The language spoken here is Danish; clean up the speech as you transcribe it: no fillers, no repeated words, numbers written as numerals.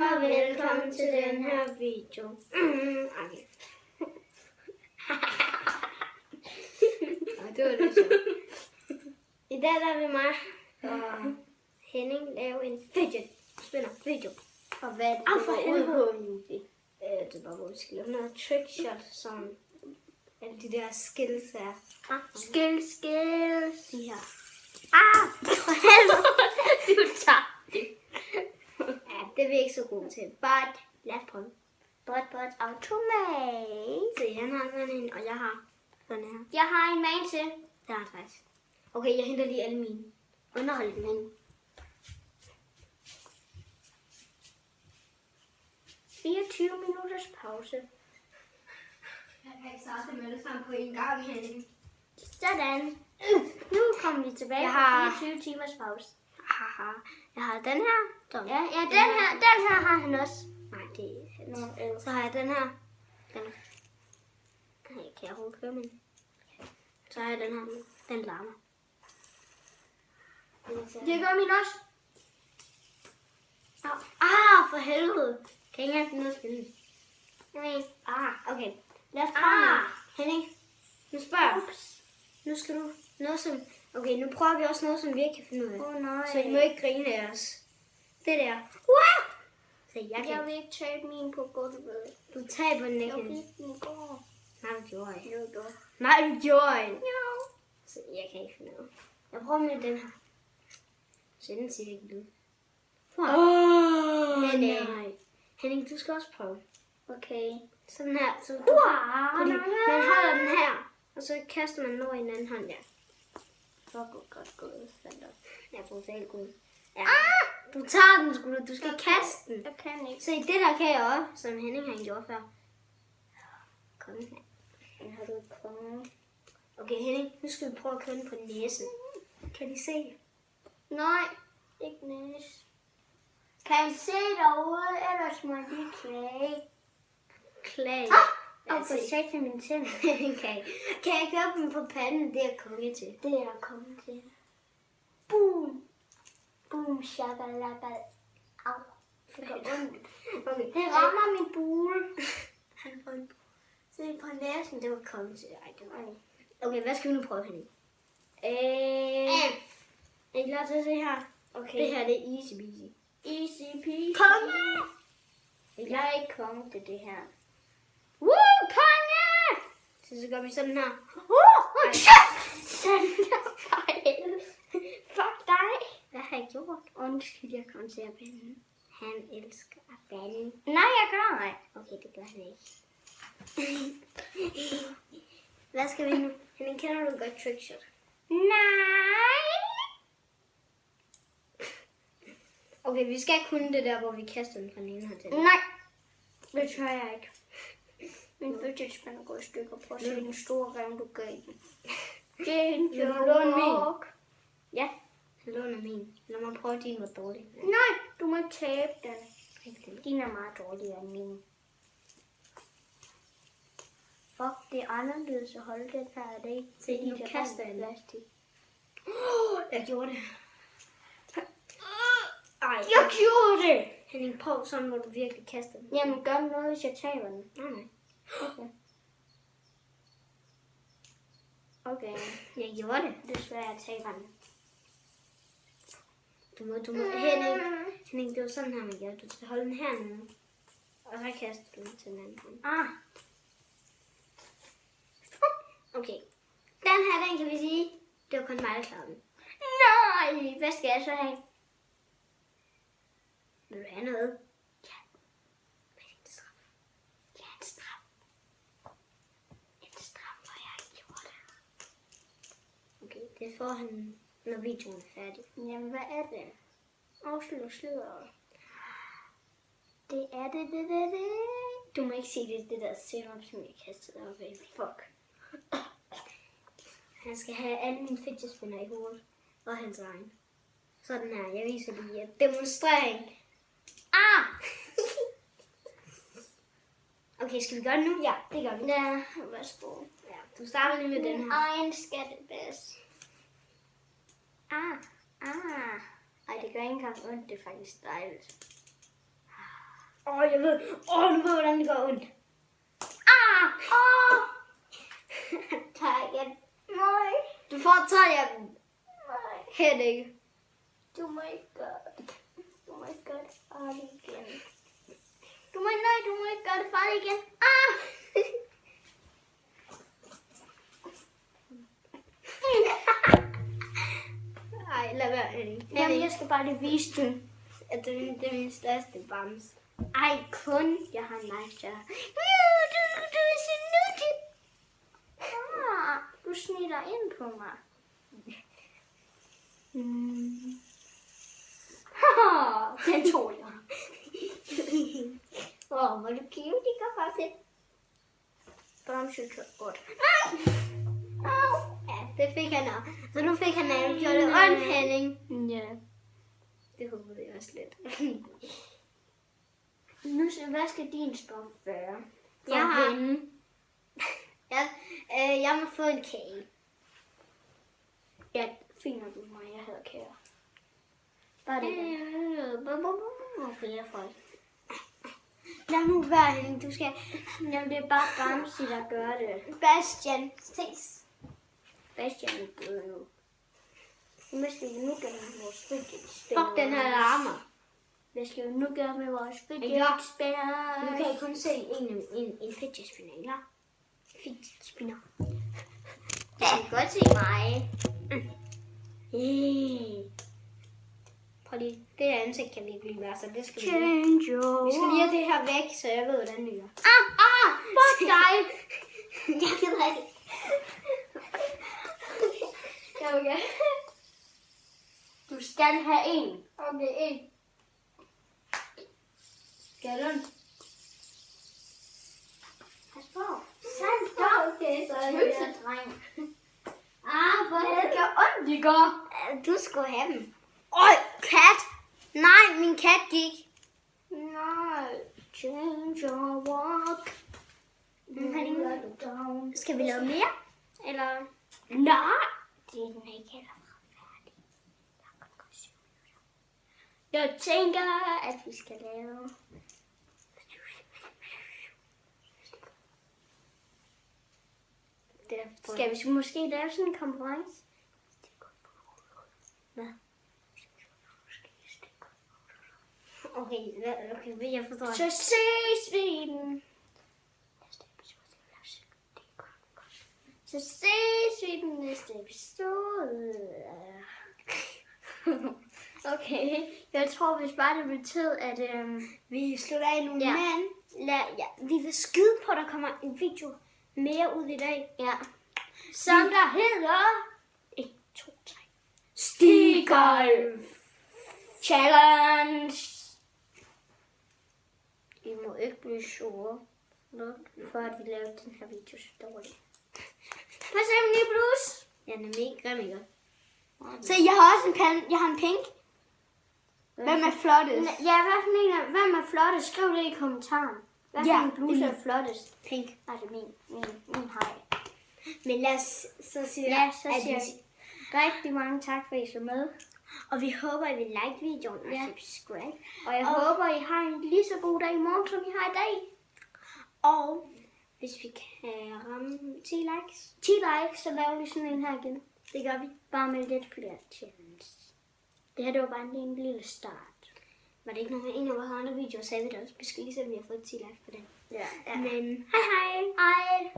og velkommen til den her video. Okay. Det var lidt sjovt. I dag der vil mig og Henning lave en fidget spinner video. Og hvad er det, for helvede. Det var vores skill. Hun har trickshot, som alle de der skills er. Skills. De her. For helvede. Du tager det. Ja, det er vi ikke så gode til. But lad os prøve. But automat. Se, han har sådan en, og jeg har sådan her. Jeg har en man til. Det har jeg faktisk. Okay, jeg henter lige alle mine. Underholdning med 24 minutters pause. Jeg kan ikke starte med det sammen på en gang, Henning. Sådan. Nu kommer vi tilbage fra 24 timers pause. Haha. Jeg har den her. Ja, den her har han også. Nej, det er hans. Så har jeg den her. Den. Kan jeg overhovedet køre min? Så har jeg den her. Den larmer. Det gør min også. For helvede. Kan jeg ikke finde noget at spille? Nej. Okay. Lad os prøve. Henning, nu spørger jeg. Nu skal du noget som... Okay, nu prøver vi også noget, som vi ikke kan finde ud af. Nej. Så I må ikke grine af os. Det der. Wow! Så jeg vil ikke tabe min på gulvet. Du taber den ikke. Jeg fik den i går. Nej, du gjorde ikke. Jo, du. Nej, du gjorde ikke. Jo. Så jeg kan ikke finde ud af. Jeg prøver med den her. Så den siger ikke lyd. Nej. Henning, du skal også prøve. Okay. Sådan her. Så fordi man holder den her, og så kaster man noget i en anden hånd der. Godt gået, Sander. Jeg er brutalt god. Ja. Du tager den, sgu. Du skal kaste den. Jeg kan ikke. Så det der kan jeg også, som Henning har gjort før. Kom her. Den har du ikke kommet. Okay, Henning, nu skal vi prøve at køre den på næsen. Kan de se? Nej, ikke næse. Kan I se derude, ellers må de klage. Klage? Og få sagt til mine tænder. Kan jeg køre dem på panden? Det er kommet til. Det er jeg kommet til. Boom. Boom, shakalaka. Au. Det gør ondt. Okay. Det rammer min bule. Han får en se på næsen. Det var kommet til. Ej, det var ikke. Okay, hvad skal vi nu prøve, Henning? Er I klar til at se her? Okay. Det her det er easy peasy. Easy peasy. Konge! Jeg er ikke konge til det her. Woo, konge! Så gør vi sådan her. Fuck dig. Hvad har jeg gjort? Undskyld, jeg kom til at bande. Han elsker at bande. Nej, jeg gør ej. Okay, det gør han ikke. Hvad skal vi nu? Henning, kender du godt trickshot? Nej. Okay, vi skal kunne det der, hvor vi kaster den fra den ene hånd til den. Nej, det tør jeg ikke. Min fidget spinner går i stykker. Prøv at se den store revne, du gav den. Vil du låne min? Ja, jeg låner min. Lad mig prøve, din var dårlig. Nej, du må ikke tabe den. Rigtig. Din er meget dårligere end min. Fuck, det er anderledes at holde den her af det. Se, nu kaster jeg den. Jeg gjorde det. Jeg gjorde det! Henning, prøv sådan, hvor du virkelig kaster den. Jamen, gør noget, hvis jeg taber den. Nej. Okay. Jeg gjorde det. Desværre, jeg taber den. Du må. Henning, det var sådan her, man gør. Du skal holde den hernede. Og så kaster du den til den anden hånd. Okay. Den her, den kan vi sige, det var kun mig, der klarede den. Nej! Hvad skal jeg så have? Vil du have noget? Ja. Hvad er din straf? Ja, en straf. En straf, hvor jeg ikke gjorde det. Okay, det får han, når videoen er færdig. Jamen, hvad er det? Afslør sløret. Det er det. Du må ikke se det der serum, som jeg kastede op af. Fuck. Han skal have alle mine fidget spinner i hovedet. Og hans egen. Sådan her. Jeg viser lige en demonstrering. Okay, skal vi gøre det nu? Ja, det gør vi. Ja, værsgo. Ja, du starter lige med den her. Egen skattebas. Ej, det gør ikke engang ondt. Det er faktisk dejligt. Jeg ved. Nu ved jeg, hvordan det gør ondt. Tag igen. Nej. Du får 3 af dem. Nej. Headache. Du må ikke gøre det. Du må ikke gøre det farligt igen. Du må ikke gøre det farligt igen. Ej, lad være. Jamen, jeg skal bare lige vise den. At det er min største bams. Ej, kun. Jeg har en nice der. Du er så nuttig. Du snitter ind på mig. Den tog jeg. Hvor du cute, det gør bare til. Bamse godt. Ja, det fik han også. Så nu fik han gjort det ondt, Henning. Ja. Det håber jeg også lidt. Nu, hvad skal din stop være? Jeg har- vinde. Jeg må få en kage. Ja, finder du mig, jeg havde kære. Bare det. Okay, jeg får det. Lad nu være, Henning. Du skal... Jamen, det er bare Bamsi, der gør det. Bastian, ses. Bastian er død nu. Hvad skal vi nu gøre med vores fidget-spil? Fuck den her larmer. Hvad skal vi nu gøre med vores Ja. fidget-spil? Nu kan jeg kun se en fidget spinner, eller? Fidget spinner. Du kan godt se mig. Prøv lige. Det her ansigt kan vi ikke blive værd, så det skal vi lige. Change your Vi skal lige have det her væk, så jeg ved, hvordan det gør. Fuck dig! Jeg gider ikke. Okay. Du skal have en. Okay, en. Skal du? Pas på. Sandt. Okay, så er det der. Tøsedreng. For Det helvede. gør ondt, det gør. Du skulle have dem. Øj, kat. Nej, min kat gik. Nej. Change your walk. Skal vi lave mere? Eller? Nej. Det er den ikke heller færdig. Jeg tænker, at vi skal lave... Skal vi måske lave sådan en konkurrence? Hvad? Okay, jeg forstår. Så ses vi i den. Så ses vi i den næste episode. Okay, jeg tror hvis bare det betød, at Vi slutter af nu, Ja. men vi vil skyde på, at der kommer en video mere ud i dag. ja, som der hedder 1, 2, 3. Stigolf Challenge. I må ikke blive sure, For at vi lavede den her video så dårligt. Hvad så min nye bluse? Ja, den er mega grim, ikke? Så jeg har også jeg har en pink. Hvem er flottest? Ja, hvem er flottest? Skriv det i kommentaren. Hvad for en bluse er flottest? Pink. Nej, det er min hej. Men lad os så sige, Ja, så siger jeg rigtig mange tak, for I så med. og vi håber, at I vil like videoen og Ja. subscribe. Og jeg håber, I har en lige så god dag i morgen, som I har i dag. Og hvis vi kan ramme 10 likes, 10 likes, så laver vi sådan en her igen. det gør vi. Bare med lidt flere challenge. Det her, det var bare en lille start. Var det ikke nogen af en af vores andre videoer, sagde vi det også. Vi skal lige se, om vi har fået 10 likes på den. Ja. Men hej hej! Hej.